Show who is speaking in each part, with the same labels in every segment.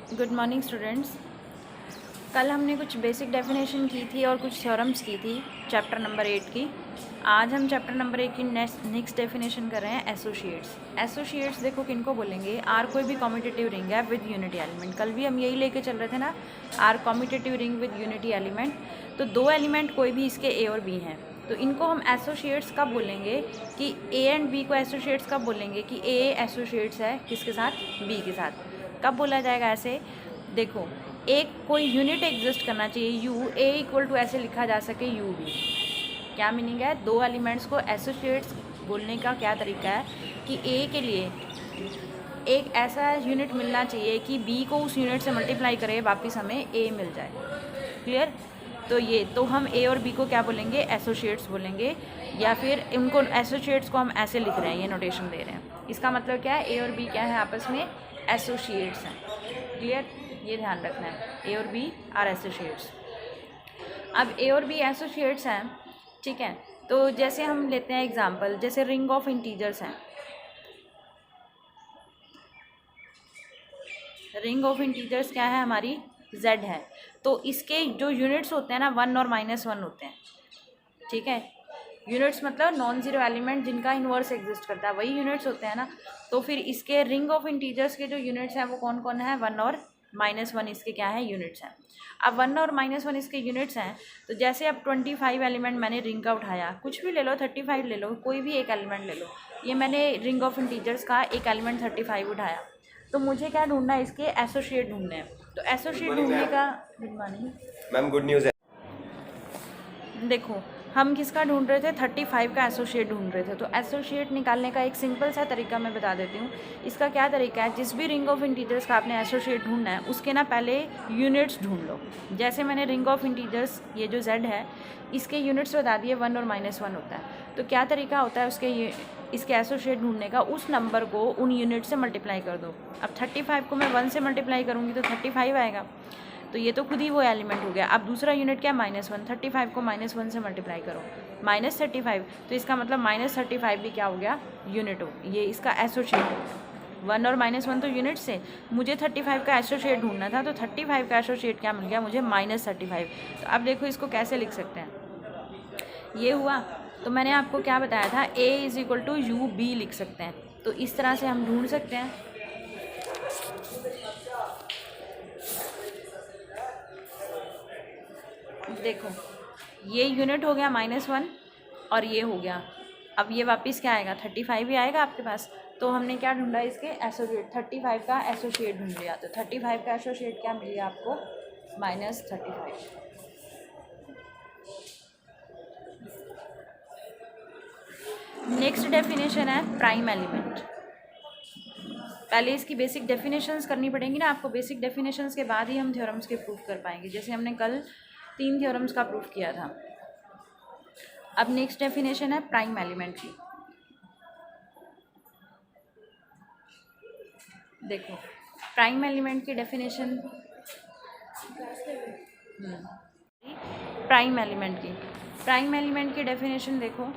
Speaker 1: Good morning students. कल हमने कुछ बेसिक डेफिनेशन की थी और कुछ थ्योरम्स की थी चैप्टर नंबर 8 की। आज हम चैप्टर नंबर 8 की नेक्स्ट डेफिनेशन कर रहे हैं एसोसिएट्स। एसोसिएट्स देखो किनको बोलेंगे, आर कोई भी कॉम्यूटेटिव रिंग है विद यूनिटी एलिमेंट। कल भी हम यही लेके चल रहे थे ना, R commutative ring with unity element. तो दो एलिमेंट कोई भी इसके ए और बी हैं, तो इनको हम एसोसिएट्स कब बोलेंगे कि ए एंड बी को एसोसिएट्स कब बोलेंगे कि ए एसोसिएट्स है किसके साथ, बी के साथ। कब बोला जाएगा ऐसे, देखो एक कोई यूनिट एग्जिस्ट करना चाहिए यू ए इक्वल टू ऐसे लिखा जा सके यू बी। क्या मीनिंग है, दो एलिमेंट्स को एसोसिएट्स बोलने का क्या तरीका है कि ए के लिए एक ऐसा यूनिट मिलना चाहिए कि बी को उस यूनिट से मल्टीप्लाई करे वापस हमें ए मिल जाए। क्लियर। तो ये तो हम ए और बी को क्या बोलेंगे, एसोसिएट्स बोलेंगे, या फिर उनको एसोसिएट्स को हम ऐसे लिख रहे हैं, ये नोटेशन दे रहे हैं। इसका मतलब क्या है, ए और बी क्या है आपस में, एसोसिएट्स हैं। क्लियर, ये ध्यान रखना है, ए और बी आर एसोसिएट्स। अब ए और बी एसोसिएट्स हैं, ठीक है। तो जैसे हम लेते हैं एग्जांपल, जैसे रिंग ऑफ इंटीजर्स हैं। रिंग ऑफ इंटीजर्स क्या है हमारी, z है। तो इसके जो यूनिट्स होते हैं ना, 1 और -1 होते हैं, ठीक है। यूनिट्स मतलब नॉन जीरो एलिमेंट जिनका इन्वर्स एग्जिस्ट करता है, वही यूनिट्स होते हैं ना। तो फिर इसके रिंग ऑफ इंटीजर्स के जो यूनिट्स हैं वो कौन कौन है, 1 और -1 इसके क्या है, यूनिट्स हैं। अब 1 और -1 इसके यूनिट्स हैं, तो जैसे अब 25 एलिमेंट मैंने रिंग का उठाया, कुछ भी ले लो, 35 ले लो, कोई भी एक एलिमेंट ले लो। ये मैंने रिंग ऑफ इंटीजर्स का एक एलिमेंट 35 उठाया, तो मुझे क्या ढूंढना है, इसके एसोसिएट ढूंढने हैं। तो एसोसिएट ढूंढने का, good morning
Speaker 2: ma'am, good news है।
Speaker 1: देखो हम किसका ढूंढ रहे थे, 35 का एसोसिएट ढूंढ रहे थे। तो एसोसिएट निकालने का एक सिंपल सा तरीका मैं बता देती हूँ। इसका क्या तरीका है, जिस भी रिंग ऑफ इंटीजर्स का आपने एसोसिएट ढूंढना है उसके ना पहले यूनिट्स ढूंढ लो। जैसे मैंने रिंग ऑफ इंटीजर्स, ये जो z है, इसके यूनिट्स बता दिए, 1 और -1 होता है। तो क्या तरीका होता है उसके इसके एसोसिएट ढूंढने का, उस नंबर को उन यूनिट से मल्टीप्लाई कर दो। अब 35 को मैं 1 से मल्टीप्लाई करूँगी तो 35 आएगा, तो ये तो खुद ही वो एलिमेंट हो गया। अब दूसरा यूनिट क्या, -1, 35 को -1 से मल्टीप्लाई करो, -35, तो इसका मतलब -35 भी क्या हो गया, यूनिट हो, ये इसका एसोसिएट। 1 और -1 तो यूनिट से, मुझे 35 का एसोसिएट ढूंढना था, तो 35 का एसोसिएट क्या मिल गया मुझे, -35। तो अब देखो इसको कैसे लिख सकते हैं, ये हुआ। तो मैंने आपको क्या बताया था, a = UB लिख सकते हैं। तो इस तरह से हम ढूंढ सकते हैं। देखो ये यूनिट हो गया -1 और ये हो गया, अब ये वापस क्या आएगा, 35 ही आएगा आपके पास। तो हमने क्या ढूंढा, इसके एसोसिएट, 35 का एसोसिएट ढूंढ लिया। तो 35 का एसोसिएट क्या मिल गया आपको, -35। नेक्स्ट डेफिनेशन है प्राइम एलिमेंट। पहले इसकी बेसिक डेफिनेशंस करनी पड़ेंगी ना आपको, बेसिक डेफिनेशंस के बाद ही हम थ्योरम्स के प्रूफ कर पाएंगे, जैसे हमने कल 3 थ्योरम्स का प्रूफ किया था। अब नेक्स्ट डेफिनेशन है प्राइम एलिमेंट की। देखो प्राइम एलिमेंट की डेफिनेशन, प्राइम एलिमेंट की डेफिनेशन देखो,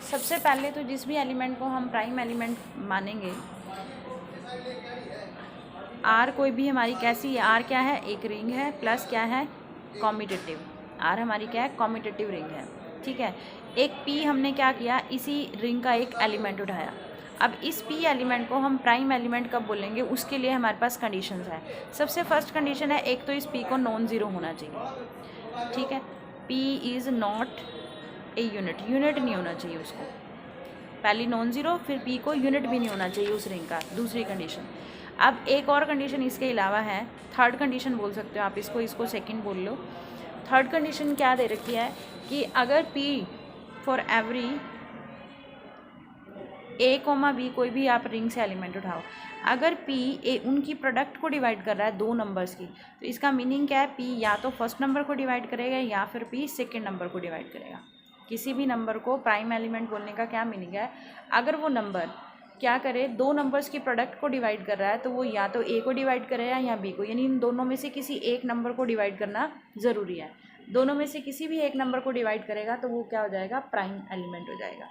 Speaker 1: सबसे पहले तो जिस भी एलिमेंट को हम प्राइम एलिमेंट मानेंगे, आर कोई भी हमारी कैसी है, आर क्या है, एक रिंग है प्लस क्या है, कॉम्यूटेटिव। आर हमारी क्या है, कॉम्यूटेटिव रिंग है, ठीक है। एक पी हमने क्या किया, इसी रिंग का एक एलिमेंट उठाया। अब इस पी एलिमेंट को हम प्राइम एलिमेंट कब बोलेंगे, उसके लिए हमारे पास कंडीशंस है। सबसे फर्स्ट कंडीशन है, एक तो इस पी को नॉन ज़ीरो होना चाहिए, ठीक है। P is not a unit, unit नहीं होना चाहिए उसको, पहली नॉन ज़ीरो, फिर पी को यूनिट भी नहीं होना चाहिए उस रिंग का, दूसरी कंडीशन। अब एक और कंडीशन इसके अलावा है, थर्ड कंडीशन बोल सकते हो आप इसको सेकंड बोल लो। थर्ड कंडीशन क्या दे रखी है कि अगर P for every A comma B, कोई भी आप रिंग से एलिमेंट उठाओ, अगर पी ए उनकी प्रोडक्ट को डिवाइड कर रहा है दो नंबर्स की, तो इसका मीनिंग क्या है, पी या तो फर्स्ट नंबर को डिवाइड करेगा या फिर पी सेकेंड नंबर को डिवाइड करेगा। किसी भी नंबर को प्राइम एलिमेंट बोलने का क्या मीनिंग है, अगर वो नंबर क्या करे, दो नंबर्स की प्रोडक्ट को डिवाइड कर रहा है, तो वो या तो ए को डिवाइड करेगा या बी को, यानी इन दोनों में से किसी एक नंबर को डिवाइड करना ज़रूरी है। दोनों में से किसी भी एक नंबर को डिवाइड करेगा तो वो क्या हो जाएगा, प्राइम एलिमेंट हो जाएगा।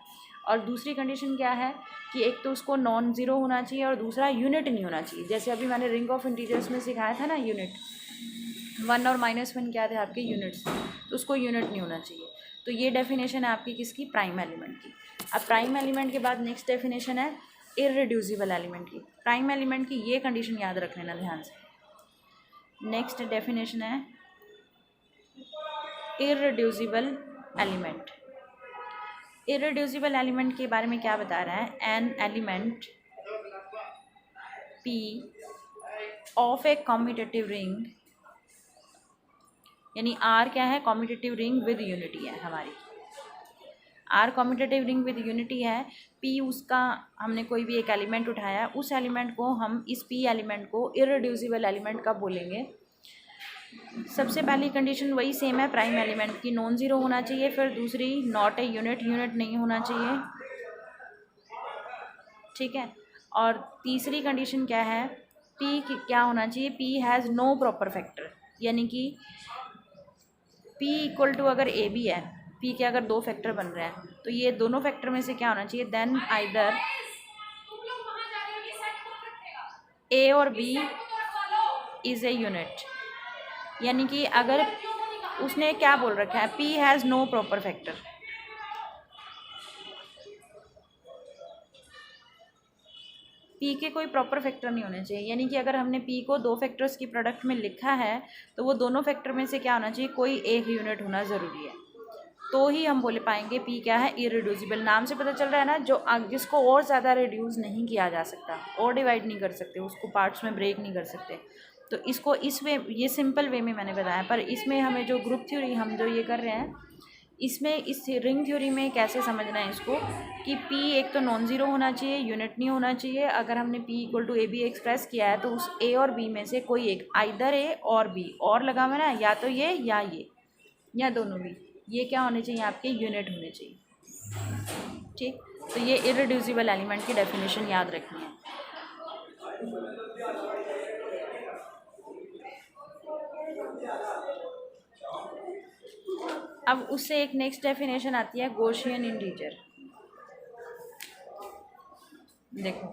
Speaker 1: और दूसरी कंडीशन क्या है कि एक तो उसको नॉन ज़ीरो होना चाहिए और दूसरा यूनिट नहीं होना चाहिए। जैसे अभी मैंने रिंग ऑफ इंटीजर्स में सिखाया था ना, यूनिट 1 और -1 क्या थे आपके यूनिट्स, तो उसको यूनिट नहीं होना चाहिए। तो ये डेफिनेशन है आपकी किसकी, प्राइम एलिमेंट की। अब प्राइम एलिमेंट के बाद नेक्स्ट डेफिनेशन है इररिड्यूसिबल एलिमेंट की। प्राइम एलिमेंट की ये कंडीशन याद रख लेना ध्यान से। नेक्स्ट डेफिनेशन है इररिड्यूसिबल एलिमेंट। इररिड्यूसिबल एलिमेंट के बारे में क्या बता रहा है, an element P of a commutative ring, यानी R क्या है, कॉम्यूटेटिव रिंग विद यूनिटी है हमारी। R commutative ring with unity है, P उसका हमने कोई भी एक एलिमेंट उठाया, उस एलिमेंट को हम इस P एलिमेंट को इररिड्यूसिबल एलिमेंट कब बोलेंगे। सबसे पहली कंडीशन वही सेम है प्राइम एलिमेंट की, नॉन ज़ीरो होना चाहिए। फिर दूसरी नॉट ए यूनिट, यूनिट नहीं होना चाहिए, ठीक है। और तीसरी कंडीशन क्या है, P क्या होना चाहिए, P has no proper factor, यानी कि P इक्वल टू अगर ए बी है, P के अगर दो फैक्टर बन रहे हैं तो ये दोनों फैक्टर में से क्या होना चाहिए, देन आइदर ए और B इज़ ए यूनिट। यानी कि अगर उसने क्या बोल रखा है, P has no proper factor, P के कोई प्रॉपर फैक्टर नहीं होने चाहिए। यानी कि अगर हमने P को दो फैक्टर्स की प्रोडक्ट में लिखा है तो वो दोनों फैक्टर में से क्या होना चाहिए, कोई एक यूनिट होना ज़रूरी है, तो ही हम बोले पाएंगे P क्या है, इररिड्यूसिबल। नाम से पता चल रहा है ना, जो जिसको और ज़्यादा रिड्यूस नहीं किया जा सकता, और डिवाइड नहीं कर सकते, उसको पार्ट्स में ब्रेक नहीं कर सकते। तो इसको इस वे, ये सिंपल वे में मैंने बताया, पर इसमें हमें जो ग्रुप थ्योरी हम जो ये कर रहे हैं, इसमें इस रिंग थ्योरी में कैसे समझना है इसको कि P एक तो नॉन ज़ीरो होना चाहिए, यूनिट नहीं होना चाहिए। अगर हमने P equal to A B express किया है तो उस A और B में से कोई एक, आइदर A और B, और लगा हुआ ना, या तो ये या दोनों भी, ये क्या होने चाहिए आपके, यूनिट होने चाहिए, ठीक। तो ये इररिड्यूसिबल एलिमेंट की डेफिनेशन याद रखनी है। अब उससे एक नेक्स्ट डेफिनेशन आती है गॉसियन इंटीजर। देखो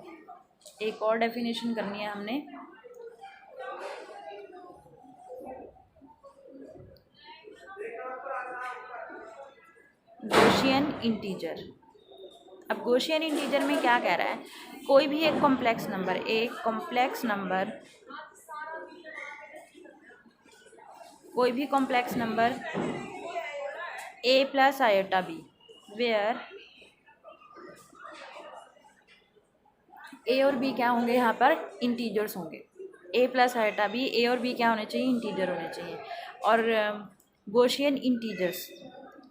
Speaker 1: एक और डेफिनेशन करनी है हमने, गॉसियन इंटीजर। अब गॉसियन इंटीजर में क्या कह रहा है, कोई भी एक कॉम्प्लेक्स नंबर, कोई भी complex number a plus iota b, where a और b क्या होंगे, यहाँ पर इंटीजर्स होंगे। a plus iota b, a और b क्या होने चाहिए, इंटीजर होने चाहिए। और गॉसियन इंटीजर्स,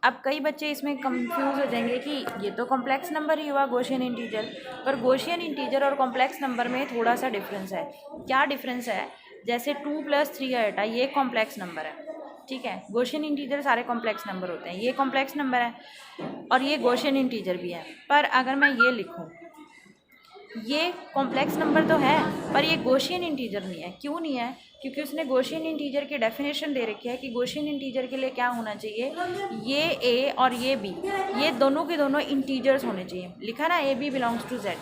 Speaker 1: अब कई बच्चे इसमें कंफ्यूज हो जाएंगे कि ये तो कॉम्प्लेक्स नंबर ही हुआ गॉसियन इंटीजर, पर गॉसियन इंटीजर और कॉम्प्लेक्स नंबर में थोड़ा सा डिफरेंस है। क्या डिफरेंस है, जैसे 2 + 3 आयोटा ये कॉम्प्लेक्स नंबर है, ठीक है। गॉसियन इंटीजर सारे कॉम्प्लेक्स नंबर होते हैं, ये कॉम्प्लेक्स नंबर है और ये गॉसियन इंटीजर भी है। पर अगर मैं ये लिखूँ, ये कॉम्प्लेक्स नंबर तो है पर ये गॉसियन इंटीजर नहीं है। क्यों नहीं है, क्योंकि उसने गॉसियन इंटीजर की डेफिनेशन दे रखी है कि गॉसियन इंटीजर के लिए क्या होना चाहिए, ये a और ये b, ये दोनों के दोनों इंटीजर्स होने चाहिए। लिखा ना a b belongs to z,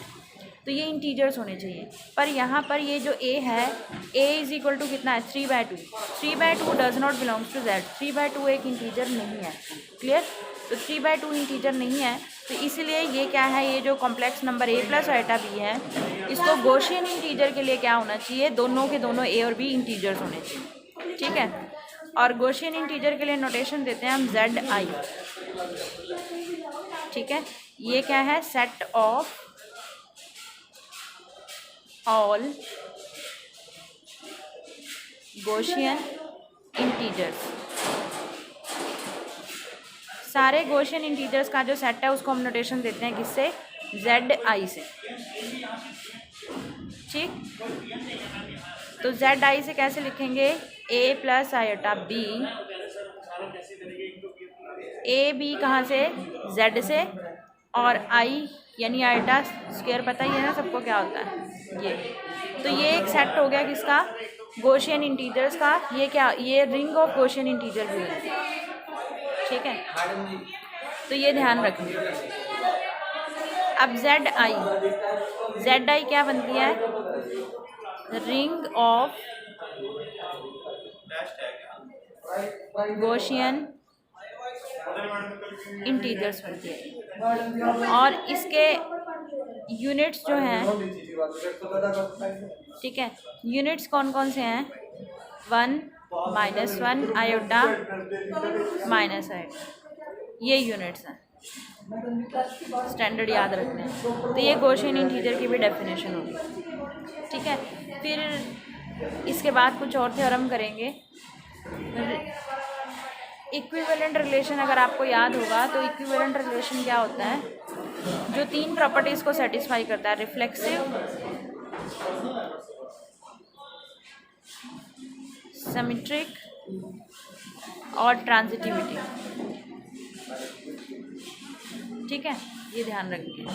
Speaker 1: तो ये इंटीजर्स होने चाहिए। पर यहाँ पर ये जो a है, a इज़ इक्वल टू कितना है, 3/2। 3/2 does not belongs to z, 3/2 एक इंटीजर नहीं है, क्लियर। तो 3/2 इंटीजर नहीं है, तो इसलिए ये क्या है, ये जो complex number a plus iota b है, इसको गॉसियन इंटीजर के लिए क्या होना चाहिए, दोनों के दोनों a और b इंटीजर्स होने चाहिए, ठीक है। और गॉसियन इंटीजर के लिए नोटेशन देते हैं हम zi, ठीक है। ये क्या है, set of all Gaussian integers, सारे गॉसियन इंटीजर्स का जो सेट है उसको हम नोटेशन देते हैं किससे, zi से, ठीक। तो zi से कैसे लिखेंगे, a plus iota b, a b कहाँ से, z से, और i यानी आयोटा स्क्वायर पता ही है ना सबको क्या होता है ये। तो ये एक सेट हो गया किसका, गॉसियन इंटीजर्स का। ये क्या, ये रिंग ऑफ गॉसियन इंटीजर भी है, ठीक है। तो ये ध्यान रखना। अब जेड आई क्या बनती है? रिंग ऑफ गॉसियन इंटीजर्स बनती है। और इसके यूनिट्स जो हैं, ठीक है, यूनिट्स कौन कौन से हैं? 1, -1, आयोटा, माइनस आयोटा, ये यूनिट्स हैं, स्टैंडर्ड याद रखने हैं। तो ये गॉसियन इंटीजर की भी डेफिनेशन होगी, ठीक है। फिर इसके बाद कुछ और थ्योरम करेंगे। इक्विवेलेंट रिलेशन अगर आपको याद होगा तो इक्विवेलेंट रिलेशन क्या होता है? जो 3 प्रॉपर्टीज़ को सेटिस्फाई करता है, रिफ्लेक्सिव, सिमेट्रिक और ट्रांजिटिविटी, ठीक है, ये ध्यान रखिए।